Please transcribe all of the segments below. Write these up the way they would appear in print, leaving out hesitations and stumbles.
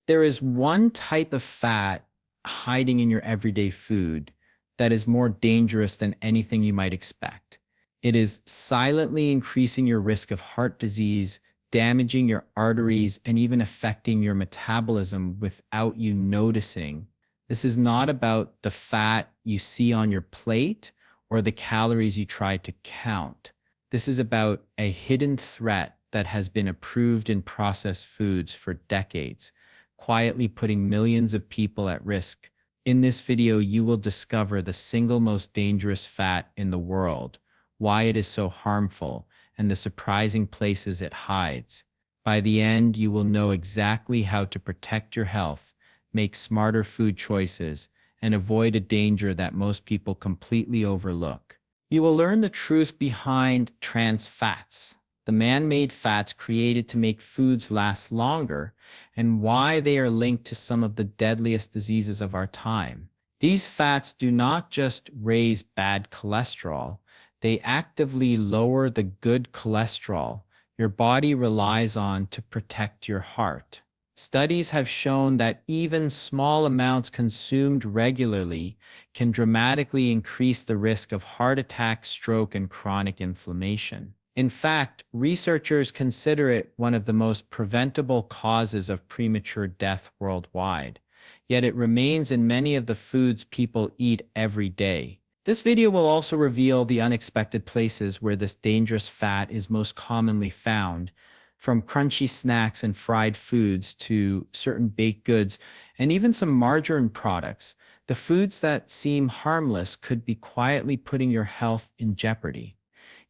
There is one type of fat hiding in your everyday food that is more dangerous than anything you might expect. It is silently increasing your risk of heart disease, damaging your arteries, and even affecting your metabolism without you noticing. This is not about the fat you see on your plate or the calories you try to count. This is about a hidden threat that has been approved in processed foods for decades, quietly putting millions of people at risk. In this video, you will discover the single most dangerous fat in the world, why it is so harmful, and the surprising places it hides. By the end, you will know exactly how to protect your health, make smarter food choices, and avoid a danger that most people completely overlook. You will learn the truth behind trans fats, the man-made fats created to make foods last longer, and why they are linked to some of the deadliest diseases of our time. These fats do not just raise bad cholesterol, they actively lower the good cholesterol your body relies on to protect your heart. Studies have shown that even small amounts consumed regularly can dramatically increase the risk of heart attack, stroke, and chronic inflammation. In fact, researchers consider it one of the most preventable causes of premature death worldwide, yet it remains in many of the foods people eat every day. This video will also reveal the unexpected places where this dangerous fat is most commonly found, from crunchy snacks and fried foods to certain baked goods and even some margarine products. The foods that seem harmless could be quietly putting your health in jeopardy.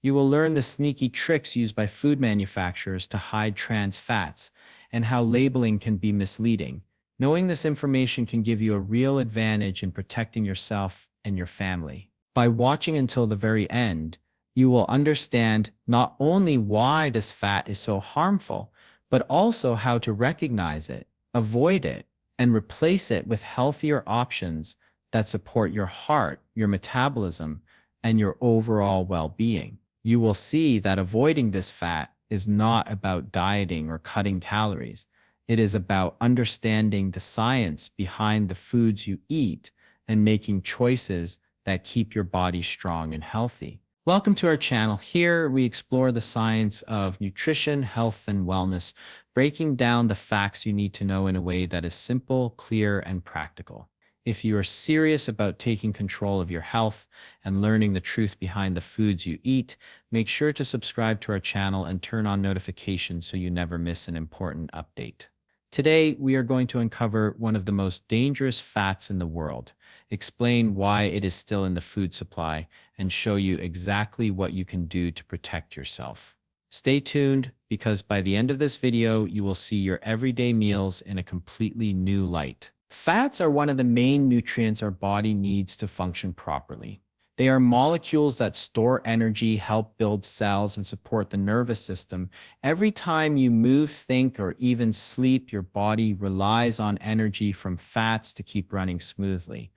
You will learn the sneaky tricks used by food manufacturers to hide trans fats and how labeling can be misleading. Knowing this information can give you a real advantage in protecting yourself and your family. By watching until the very end, you will understand not only why this fat is so harmful, but also how to recognize it, avoid it, and replace it with healthier options that support your heart, your metabolism, and your overall well-being. You will see that avoiding this fat is not about dieting or cutting calories. It is about understanding the science behind the foods you eat and making choices that keep your body strong and healthy. Welcome to our channel. Here we explore the science of nutrition, health, and wellness, breaking down the facts you need to know in a way that is simple, clear, and practical. If you are serious about taking control of your health and learning the truth behind the foods you eat, make sure to subscribe to our channel and turn on notifications so you never miss an important update. Today, we are going to uncover one of the most dangerous fats in the world, explain why it is still in the food supply, and show you exactly what you can do to protect yourself. Stay tuned, because by the end of this video, you will see your everyday meals in a completely new light. Fats are one of the main nutrients our body needs to function properly. They are molecules that store energy, help build cells, and support the nervous system. Every time you move, think, or even sleep, your body relies on energy from fats to keep running smoothly.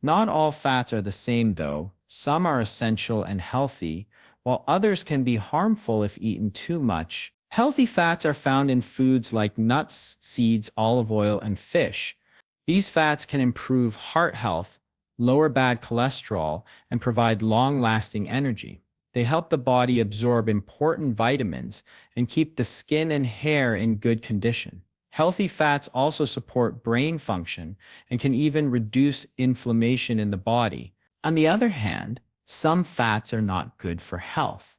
Not all fats are the same, though. Some are essential and healthy, while others can be harmful if eaten too much. Healthy fats are found in foods like nuts, seeds, olive oil, and fish. These fats can improve heart health, lower bad cholesterol, and provide long-lasting energy. They help the body absorb important vitamins and keep the skin and hair in good condition. Healthy fats also support brain function and can even reduce inflammation in the body. On the other hand, some fats are not good for health.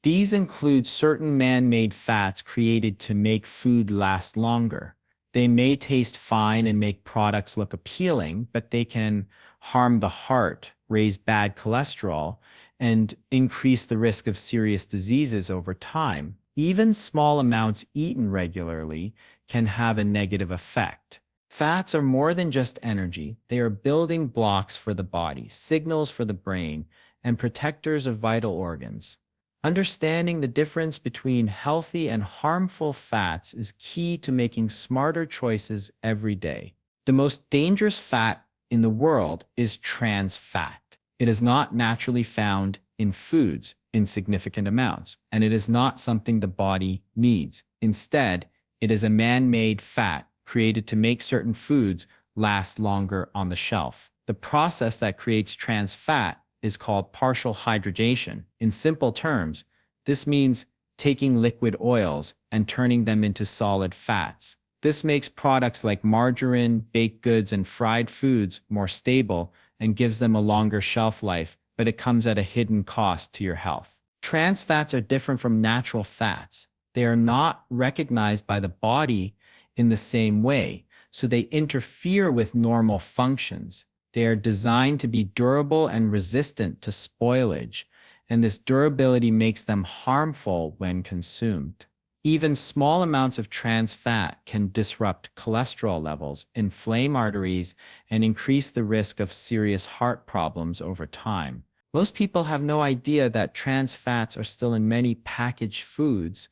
These include certain man-made fats created to make food last longer. They may taste fine and make products look appealing, but they can harm the heart, raise bad cholesterol, and increase the risk of serious diseases over time. Even small amounts eaten regularly can have a negative effect. Fats are more than just energy. They are building blocks for the body, signals for the brain, and protectors of vital organs. Understanding the difference between healthy and harmful fats is key to making smarter choices every day. The most dangerous fat in the world is trans fat. It is not naturally found in foods in significant amounts, and it is not something the body needs. Instead, it is a man-made fat created to make certain foods last longer on the shelf. The process that creates trans fat is called partial hydrogenation. In simple terms, this means taking liquid oils and turning them into solid fats. This makes products like margarine, baked goods, and fried foods more stable and gives them a longer shelf life, but it comes at a hidden cost to your health. Trans fats are different from natural fats. They are not recognized by the body in the same way, so they interfere with normal functions. They are designed to be durable and resistant to spoilage, and this durability makes them harmful when consumed. Even small amounts of trans fat can disrupt cholesterol levels, inflame arteries, and increase the risk of serious heart problems over time. Most people have no idea that trans fats are still in many packaged foods.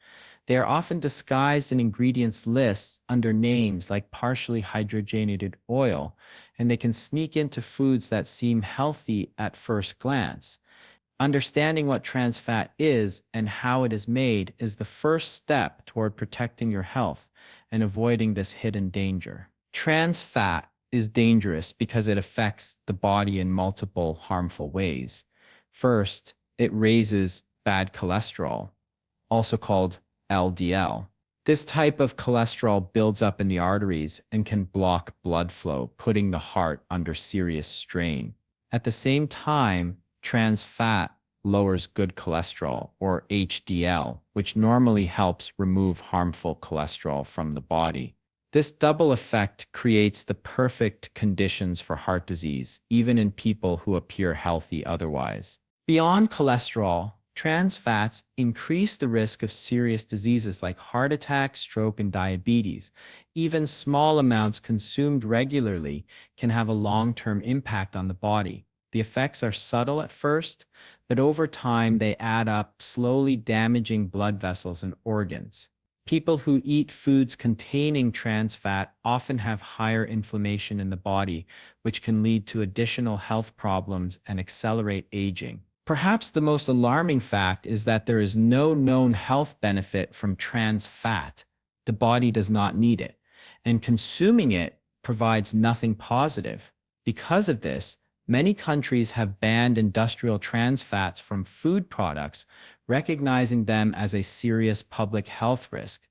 They are often disguised in ingredients lists under names like partially hydrogenated oil, and they can sneak into foods that seem healthy at first glance. Understanding what trans fat is and how it is made is the first step toward protecting your health and avoiding this hidden danger. Trans fat is dangerous because it affects the body in multiple harmful ways. First, it raises bad cholesterol, also called LDL. This type of cholesterol builds up in the arteries and can block blood flow, putting the heart under serious strain. At the same time, trans fat lowers good cholesterol, or HDL, which normally helps remove harmful cholesterol from the body. This double effect creates the perfect conditions for heart disease, even in people who appear healthy otherwise. Beyond cholesterol, trans fats increase the risk of serious diseases like heart attack, stroke, and diabetes. Even small amounts consumed regularly can have a long-term impact on the body. The effects are subtle at first, but over time they add up, slowly damaging blood vessels and organs. People who eat foods containing trans fat often have higher inflammation in the body, which can lead to additional health problems and accelerate aging. Perhaps the most alarming fact is that there is no known health benefit from trans fat. The body does not need it, and consuming it provides nothing positive. Because of this, many countries have banned industrial trans fats from food products, recognizing them as a serious public health risk.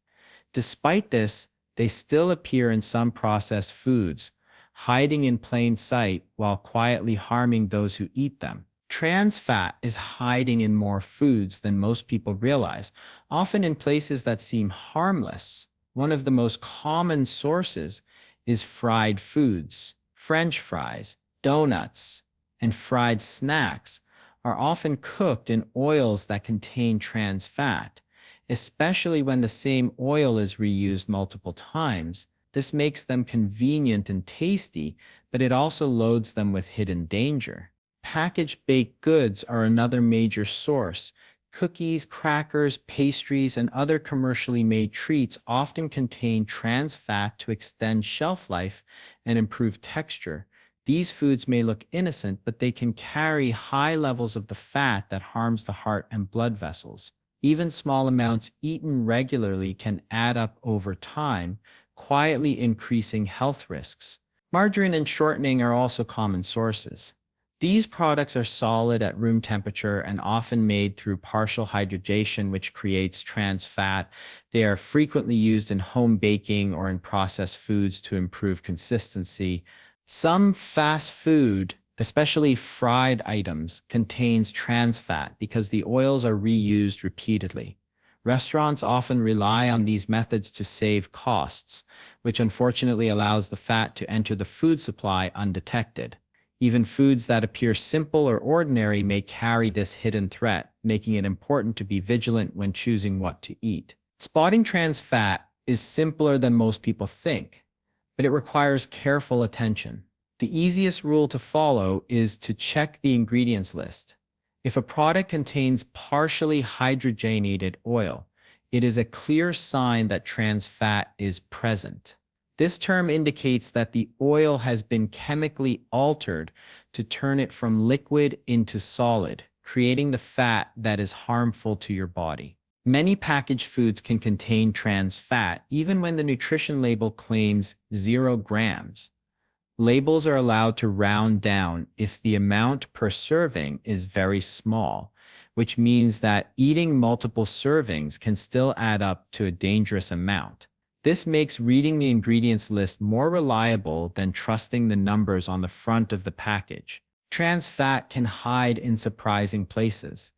Despite this, they still appear in some processed foods, hiding in plain sight while quietly harming those who eat them. Trans fat is hiding in more foods than most people realize, often in places that seem harmless. One of the most common sources is fried foods. French fries, donuts, and fried snacks are often cooked in oils that contain trans fat, especially when the same oil is reused multiple times. This makes them convenient and tasty, but it also loads them with hidden danger. Packaged baked goods are another major source. Cookies, crackers, pastries, and other commercially made treats often contain trans fat to extend shelf life and improve texture. These foods may look innocent, but they can carry high levels of the fat that harms the heart and blood vessels. Even small amounts eaten regularly can add up over time, quietly increasing health risks. Margarine and shortening are also common sources. These products are solid at room temperature and often made through partial hydrogenation, which creates trans fat. They are frequently used in home baking or in processed foods to improve consistency. Some fast food, especially fried items, contains trans fat because the oils are reused repeatedly. Restaurants often rely on these methods to save costs, which unfortunately allows the fat to enter the food supply undetected. Even foods that appear simple or ordinary may carry this hidden threat, making it important to be vigilant when choosing what to eat. Spotting trans fat is simpler than most people think, but it requires careful attention. The easiest rule to follow is to check the ingredients list. If a product contains partially hydrogenated oil, it is a clear sign that trans fat is present. This term indicates that the oil has been chemically altered to turn it from liquid into solid, creating the fat that is harmful to your body. Many packaged foods can contain trans fat, even when the nutrition label claims 0 grams. Labels are allowed to round down if the amount per serving is very small, which means that eating multiple servings can still add up to a dangerous amount. This makes reading the ingredients list more reliable than trusting the numbers on the front of the package. Trans fat can hide in surprising places.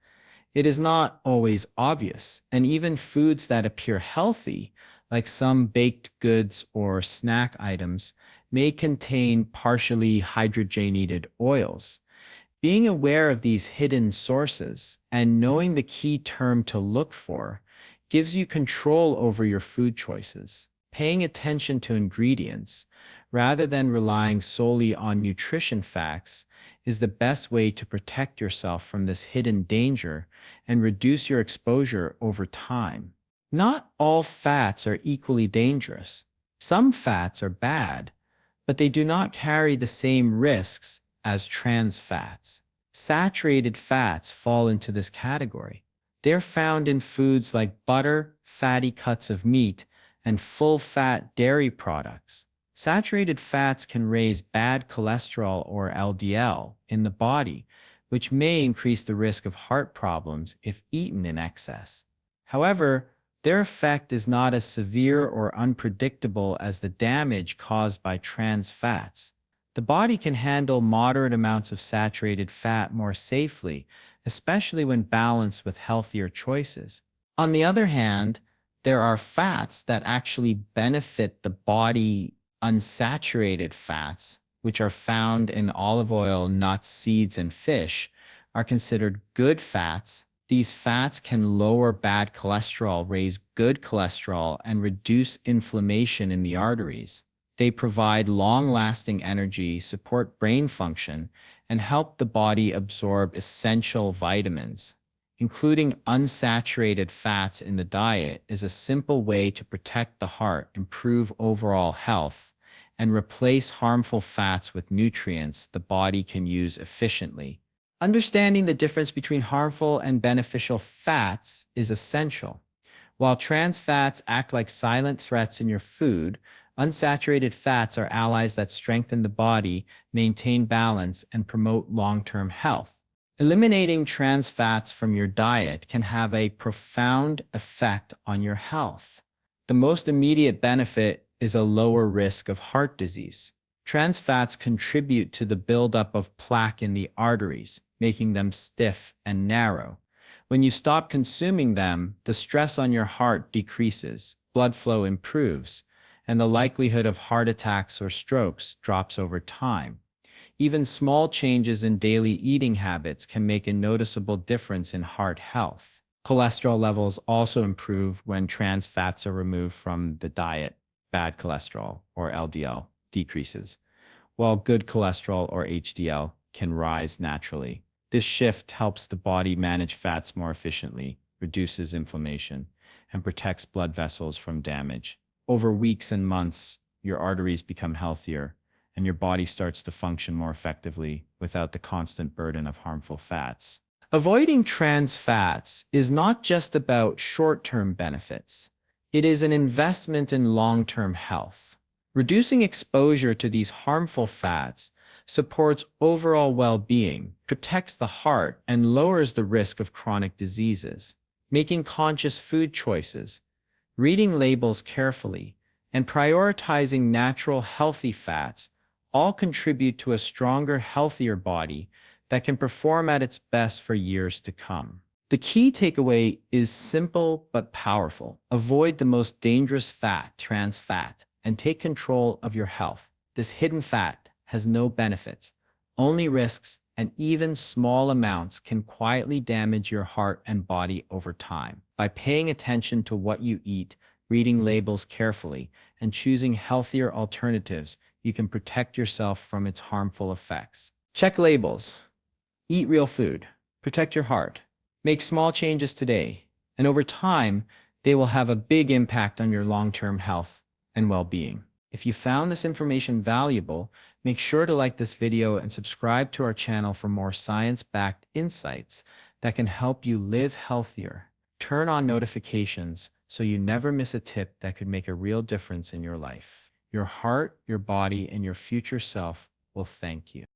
It is not always obvious, and even foods that appear healthy, like some baked goods or snack items, may contain partially hydrogenated oils. Being aware of these hidden sources and knowing the key term to look for gives you control over your food choices. Paying attention to ingredients, rather than relying solely on nutrition facts, is the best way to protect yourself from this hidden danger and reduce your exposure over time. Not all fats are equally dangerous. Some fats are bad, but they do not carry the same risks as trans fats. Saturated fats fall into this category. They're found in foods like butter, fatty cuts of meat, and full-fat dairy products. Saturated fats can raise bad cholesterol or LDL in the body, which may increase the risk of heart problems if eaten in excess. However, their effect is not as severe or unpredictable as the damage caused by trans fats. The body can handle moderate amounts of saturated fat more safely, especially when balanced with healthier choices. On the other hand, there are fats that actually benefit the body. Unsaturated fats, which are found in olive oil, nuts, seeds, and fish, are considered good fats. These fats can lower bad cholesterol, raise good cholesterol, and reduce inflammation in the arteries. They provide long-lasting energy, support brain function, and help the body absorb essential vitamins. Including unsaturated fats in the diet is a simple way to protect the heart, improve overall health, and replace harmful fats with nutrients the body can use efficiently. Understanding the difference between harmful and beneficial fats is essential. While trans fats act like silent threats in your food, unsaturated fats are allies that strengthen the body, maintain balance, and promote long-term health. Eliminating trans fats from your diet can have a profound effect on your health. The most immediate benefit is a lower risk of heart disease. Trans fats contribute to the buildup of plaque in the arteries, making them stiff and narrow. When you stop consuming them, the stress on your heart decreases, blood flow improves, and the likelihood of heart attacks or strokes drops over time. Even small changes in daily eating habits can make a noticeable difference in heart health. Cholesterol levels also improve when trans fats are removed from the diet. Bad cholesterol, or LDL, decreases, while good cholesterol, or HDL, can rise naturally. This shift helps the body manage fats more efficiently, reduces inflammation, and protects blood vessels from damage. Over weeks and months, your arteries become healthier, and your body starts to function more effectively without the constant burden of harmful fats. Avoiding trans fats is not just about short-term benefits. It is an investment in long-term health. Reducing exposure to these harmful fats supports overall well-being, protects the heart, and lowers the risk of chronic diseases. Making conscious food choices, reading labels carefully, and prioritizing natural, healthy fats all contribute to a stronger, healthier body that can perform at its best for years to come. The key takeaway is simple but powerful. Avoid the most dangerous fat, trans fat, and take control of your health. This hidden fat has no benefits, only risks, and even small amounts can quietly damage your heart and body over time. By paying attention to what you eat, reading labels carefully, and choosing healthier alternatives, you can protect yourself from its harmful effects. Check labels. Eat real food. Protect your heart. Make small changes today, and over time, they will have a big impact on your long-term health and well-being. If you found this information valuable, make sure to like this video and subscribe to our channel for more science-backed insights that can help you live healthier. Turn on notifications so you never miss a tip that could make a real difference in your life. Your heart, your body, and your future self will thank you.